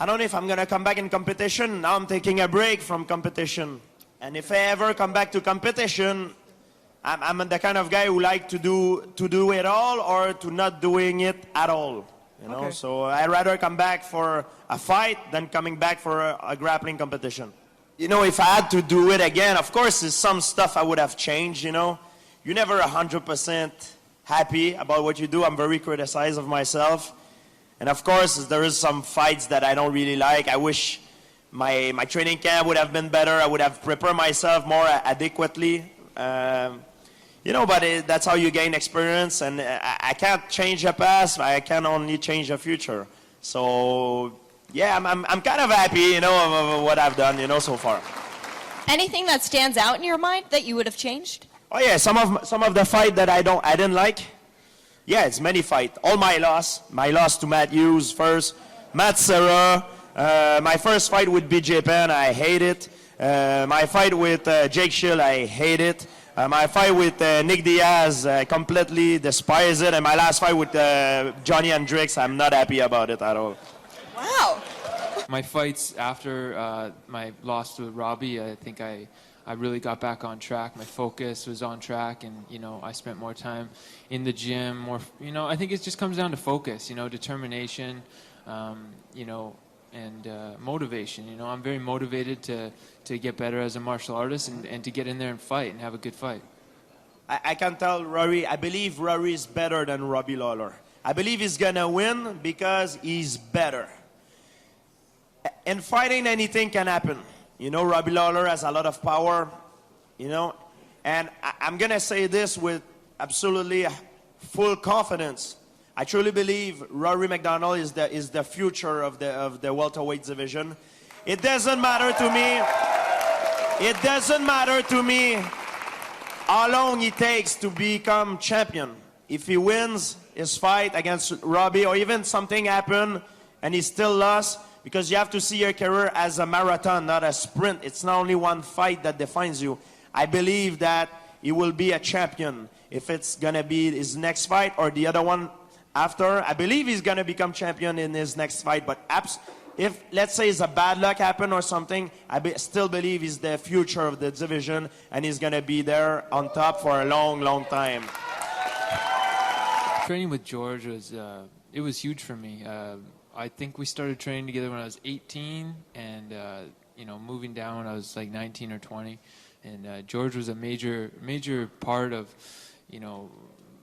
I don't know if I'm going to come back in competition. Now I'm taking a break from competition. And if I ever come back to competition, I'm the kind of guy who like to do it all or to not doing it at all. You know, Okay. so I'd rather come back for a fight than coming back for a grappling competition. You know, if I had to do it again, of course, there's some stuff I would have changed, you know. You're never 100% happy about what you do. I'm very criticized of myself. And of course, there is some fights that I don't really like. I wish my training camp would have been better. I would have prepared myself more adequately. You know, but that's how you gain experience. And I can't change the past. I can only change the future. So, yeah, I'm kind of happy, you know, of what I've done, you know, so far. Anything that stands out in your mind that you would have changed? Oh yeah, some of the fight that I didn't like. Yeah, it's many fight. All my loss to Matt Hughes first, Matt Serra. My first fight with BJ Penn, I hate it. My fight with Jake Shield, I hate it. My fight with Nick Diaz, I completely despise it. And my last fight with Johnny Hendricks, I'm not happy about it at all. Wow. My fights after my loss to Robbie, I think I really got back on track. My focus was on track, and you know, I spent more time in the gym. More, you know, I think it just comes down to focus. You know, determination. You know, and motivation. You know, I'm very motivated to get better as a martial artist and to get in there and fight and have a good fight. I can tell Rory. I believe Rory is better than Robbie Lawler. I believe he's gonna win because he's better. In fighting, anything can happen. You know, Robbie Lawler has a lot of power, you know, and I'm going to say this with absolutely full confidence. I truly believe Rory MacDonald is the future of the welterweight division. It doesn't matter to me. It doesn't matter to me how long it takes to become champion. If he wins his fight against Robbie or even something happened and he still lost, because you have to see your career as a marathon, not a sprint. It's not only one fight that defines you. I believe that he will be a champion. If it's going to be his next fight or the other one after, I believe he's going to become champion in his next fight. But if, let's say, it's a bad luck happen or something, I still believe he's the future of the division, and he's going to be there on top for a long, long time. Training with George was it was huge for me. I think we started training together when I was 18, and you know, moving down when I was like 19 or 20. And George was a major part of, you know,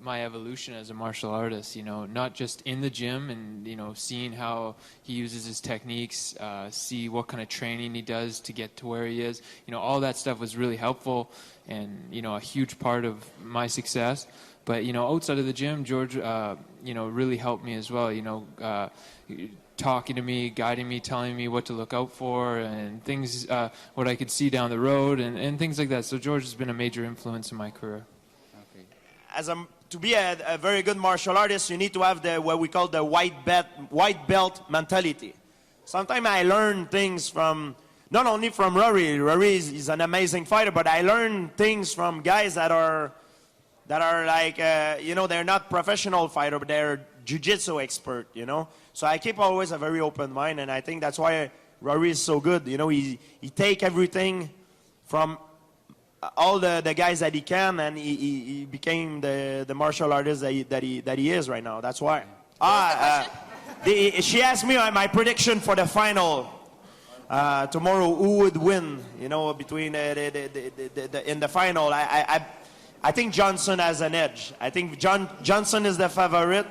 my evolution as a martial artist. You know, not just in the gym and, you know, seeing how he uses his techniques, see what kind of training he does to get to where he is. You know, all that stuff was really helpful and, you know, a huge part of my success. But, you know, outside of the gym, George, you know, really helped me as well, you know, talking to me, guiding me, telling me what to look out for and things, what I could see down the road and things like that. So George has been a major influence in my career. Okay. To be a very good martial artist, you need to have what we call the white belt mentality. Sometimes I learn things from, not only from Rory. Rory is an amazing fighter, but I learn things from guys that are like, you know, they're not professional fighter, but they're jiu-jitsu expert, you know. So I keep always a very open mind, and I think that's why Rory is so good. You know, he take everything from all the guys that he can, and he became the martial artist that he is right now. That's why. She asked me my prediction for the final tomorrow. Who would win? You know, between in the final. I think Johnson has an edge. I think Johnson is the favorite,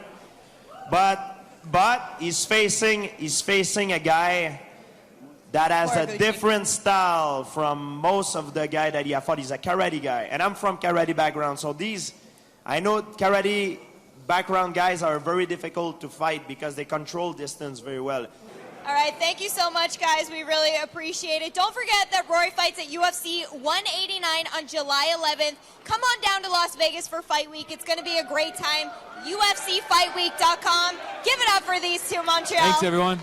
but he's facing a guy that has a different style from most of the guy that he fought. He's a karate guy, and I'm from karate background, so I know karate background guys are very difficult to fight because they control distance very well. All right, thank you so much, guys. We really appreciate it. Don't forget that Rory fights at UFC 189 on July 11th. Come on down to Las Vegas for Fight Week. It's going to be a great time. UFCFightWeek.com. Give it up for these two, Montreal. Thanks, everyone.